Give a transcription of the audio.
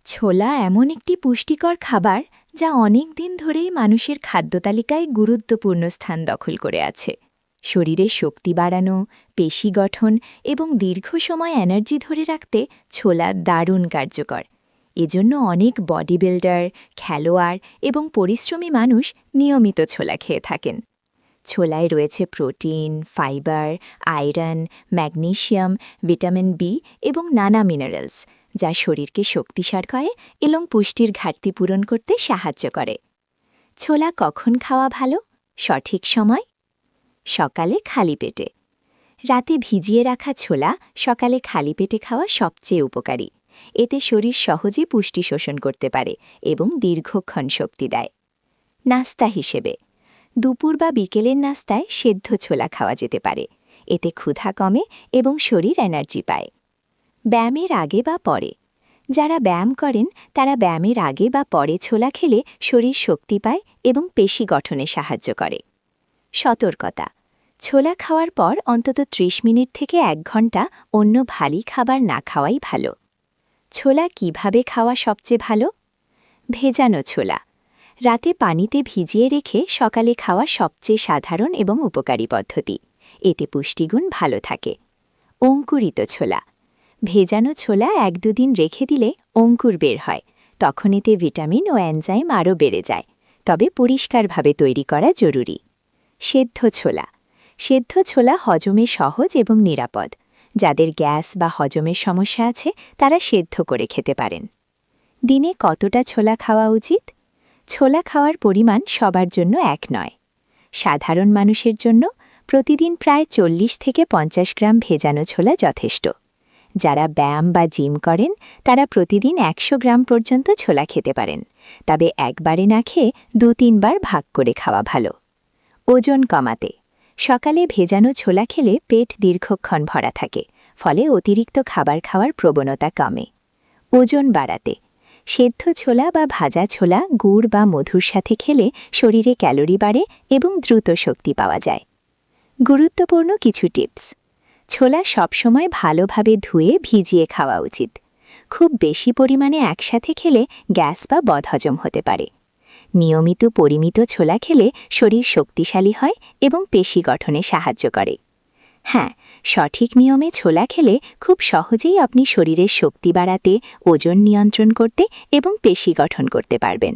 ছোলা এমন একটি পুষ্টিকর খাবার যা অনেক দিন ধরেই মানুষের খাদ্যতালিকায় গুরুত্বপূর্ণ স্থান দখল করে আছে। শরীরের শক্তি বাড়ানো, পেশি গঠন এবং দীর্ঘ সময় এনার্জি ধরে রাখতে ছোলা দারুণ কার্যকর। এজন্য অনেক বডি বিল্ডার, খেলোয়াড় এবং পরিশ্রমী মানুষ নিয়মিত ছোলা খেয়ে থাকেন। ছোলায় রয়েছে protein, fibre, iron, magnesium, vitamin B এবং নানা মিনারেলস, যা শরীরকে শক্তিশালী করে এবং পুষ্টির ঘাটতি পূরণ করতে সাহায্য করে। ছোলা কখন খাওয়া ভালো? সঠিক সময়: সকালে খালি পেটে। রাতে ভিজিয়ে রাখা ছোলা সকালে খালি পেটে খাওয়া সবচেয়ে উপকারী। এতে শরীর সহজে পুষ্টি শোষণ করতে পারে এবং দীর্ঘক্ষণ শক্তি দেয়। নাস্তা হিসেবে দুপুর বা বিকেলের নাস্তায় সেদ্ধ ছোলা খাওয়া যেতে পারে। এতে ক্ষুধা কমে এবং শরীর এনার্জি পায়। ব্যায়ামের আগে বা পরে। যারা ব্যায়াম করেন তারা ব্যায়ামের আগে বা পরে ছোলা খেলে শরীর শক্তি পায় এবং পেশি গঠনে সাহায্য করে। সতর্কতা: ছোলা খাওয়ার পর অন্তত ৩০ মিনিট থেকে ১ ঘন্টা অন্য ভারী খাবার না খাওয়াই ভালো। ছোলা কিভাবে খাওয়া সবচেয়ে ভালো? ভেজানো ছোলা রাতে পানিতে ভিজিয়ে রেখে সকালে খাওয়া সবচেয়ে সাধারণ এবং উপকারী পদ্ধতি। এতে পুষ্টিগুণ ভালো থাকে। অঙ্কুরিত ছোলা ভেজানো ছোলা ১-২ দিন রেখে দিলে অঙ্কুর বের হয়। তখন এতে ভিটামিন ও এনজাইম আরও বেড়ে যায়, তবে পরিষ্কারভাবে তৈরি করা জরুরি। সেদ্ধ ছোলা হজমে সহজ এবং নিরাপদ। যাদের গ্যাস বা হজমের সমস্যা আছে তারা সেদ্ধ করে খেতে পারেন। দিনে কতটা ছোলা খাওয়া উচিত? ছোলা খাওয়ার পরিমাণ সবার জন্য এক নয়। সাধারণ মানুষের জন্য প্রতিদিন প্রায় ৪০ থেকে ৫০ গ্রাম ভেজানো ছোলা যথেষ্ট। যারা ব্যায়াম বা জিম করেন তারা প্রতিদিন ১০০ গ্রাম পর্যন্ত ছোলা খেতে পারেন, তবে একবারে না খেয়ে ২-৩ বার ভাগ করে খাওয়া ভালো। ওজন কমাতে সকালে ভেজানো ছোলা খেলে পেট দীর্ঘক্ষণ ভরা থাকে, ফলে অতিরিক্ত খাবার খাওয়ার প্রবণতা কমে। ওজন বাড়াতে সেদ্ধ ছোলা বা ভাজা ছোলা গুড় বা মধুর সাথে খেলে শরীরে ক্যালোরি বাড়ে এবং দ্রুত শক্তি পাওয়া যায়। গুরুত্বপূর্ণ কিছু টিপস: ছোলা সবসময় ভালোভাবে ধুয়ে ভিজিয়ে খাওয়া উচিত। খুব বেশি পরিমাণে একসাথে খেলে গ্যাস বা বদহজম হতে পারে। নিয়মিত পরিমিত ছোলা খেলে শরীর শক্তিশালী হয় এবং পেশি গঠনে সাহায্য করে। হ্যাঁ, সঠিক নিয়মে ছোলা খেলে খুব সহজেই আপনি শরীরের শক্তি বাড়াতে, ওজন নিয়ন্ত্রণ করতে এবং পেশি গঠন করতে পারবেন।